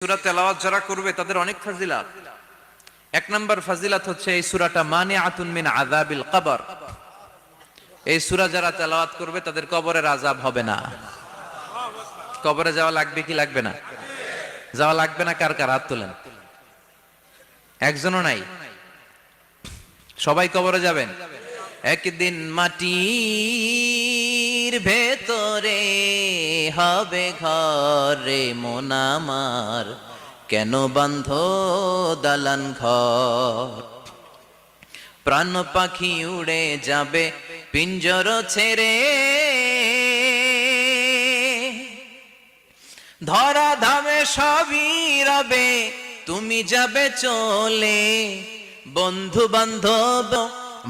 সূরা তেলাওয়াত যারা করবে তাদের অনেক ফাজিলাত। এক নাম্বার ফাজিলাত হচ্ছে এই সূরাটা মানিআতুন মিন আযাবিল কবর। এই সূরা যারা তেলাওয়াত করবে তাদের কবরের আযাব হবে না। কবরে যাওয়া লাগবে কি লাগবে না? যাওয়া লাগবে না। কার কার হাত তোলেন? একজনও নাই। সবাই কবরে যাবেন। একদিন মাটির ভেতরে হবে ঘরে মন আমার, কেন বান্ধ দালান ঘর? প্রাণ পাখি উড়ে যাবে পিঞ্জর ছেড়ে, ধরা ধামে সবই রবে তুমি যাবে চলে। বন্ধু বান্ধব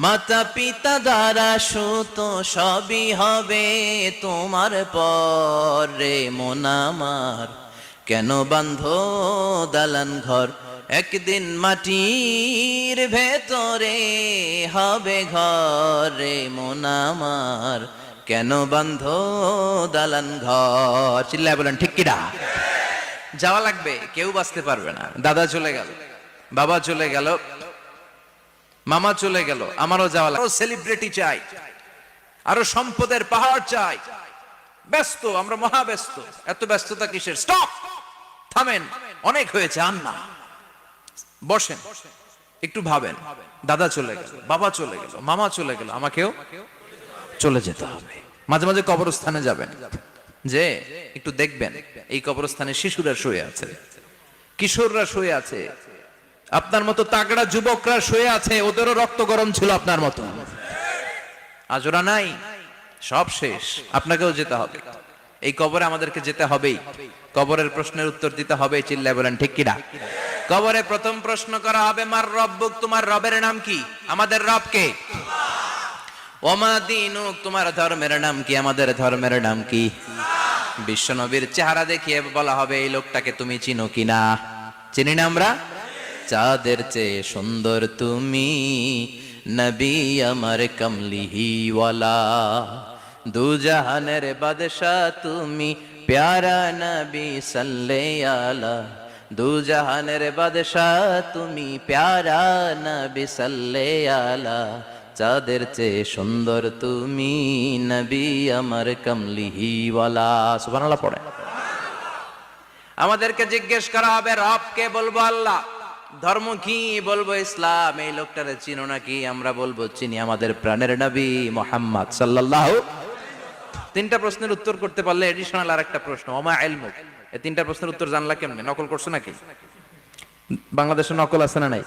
মাতা পিতা দ্বারা সুত সবই হবে তোমার পরে মন আমার, কেন বান্ধ দালান ঘর? একদিন মাটির ভেতরে হবে ঘরে মন আমার, কেন বান্ধ দালান ঘর? চিল্লায় বলেন ঠিক কিনা? যাওয়া লাগবে, কেউ বাঁচতে পারবে না। দাদা চলে গেল, বাবা চলে গেল, মামা চলে গেল, আমারও যাওয়া লাগবে। সেলিব্রিটি চাই, আরো সম্পদের পাহাড় চাই। ব্যস্ত, আমরা মহা ব্যস্ত। এত ব্যস্ততা কিসের? স্টপ, থামেন, অনেক হয়েছে, আর না। বসেন, একটু ভাবেন। দাদা চলে গেল, বাবা চলে গেল, মামা চলে গেল, আমাকেও চলে যেতে হবে। মাঝে মাঝে কবরস্থানে যাবেন, যে একটু দেখবেন এই কবরস্থানে শিশুরা শুয়ে আছে, কিশোররা শুয়ে আছে, আপনার মতো তাগড়া যুবকরা শুয়ে আছে, ওদেরও রক্ত গরম ছিল আপনার মতো। আজ ওরা নাই, সব শেষ। আপনাকেও যেতে হবে। এই কবরে আমাদেরকে যেতে হবেই। কবরের প্রশ্নের উত্তর দিতে হবে। চিল্লায় বলেন ঠিক কিনা? কবরে প্রথম প্রশ্ন করা হবে, মার রব্বুক, তোমার রবের নাম কি? আমাদের রব কে? ওমা দীনুক, তোমার ধর্মের নাম কি? আমাদের ধর্মের নাম কি? বিশ্বনবীর চেহারা দেখিয়ে বলা হবে, এই লোকটাকে তুমি চিনো কিনা? চিনি না আমরা? চাঁদের চেয়ে সুন্দর তুমি, নবী আমার কমলিহি ওয়ালা, দু জাহানের বাদশাহ তুমি, প্যারা নবী সাল্লাল্লাহু আলা, দু জাহানের বাদশাহ তুমি, প্যারা নবী সাল্লাল্লাহু আলা, চাঁদের চেয়ে সুন্দর তুমি, নবী আমার কমলিহি ওয়ালা। সুবহানাল্লাহ পড়ে। আমাদেরকে জিজ্ঞেস করা হবে, রব কে? বলবো আল্লাহ। ধর্ম কি? বলবো ইসলাম। এই লোকটারে চিনো নাকি? আমরা বলবো চিনি, আমাদের প্রাণের নবী মুহাম্মদ সাল্লাল্লাহু। তিনটা প্রশ্নের উত্তর করতে পারলে এডিশনাল আরেকটা প্রশ্ন, ওমা ইলমুক। এই তিনটা প্রশ্নের উত্তর জানলা কেমনে? নকল করছো নাকি? বাংলাদেশে নকল আছে না নাই?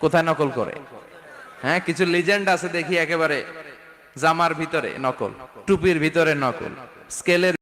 কোথায় নকল করে? হ্যাঁ, কিছু লিজেন্ড আছে দেখি, একেবারে জামার ভিতরে নকল, টুপির ভিতরে নকল, স্কেলের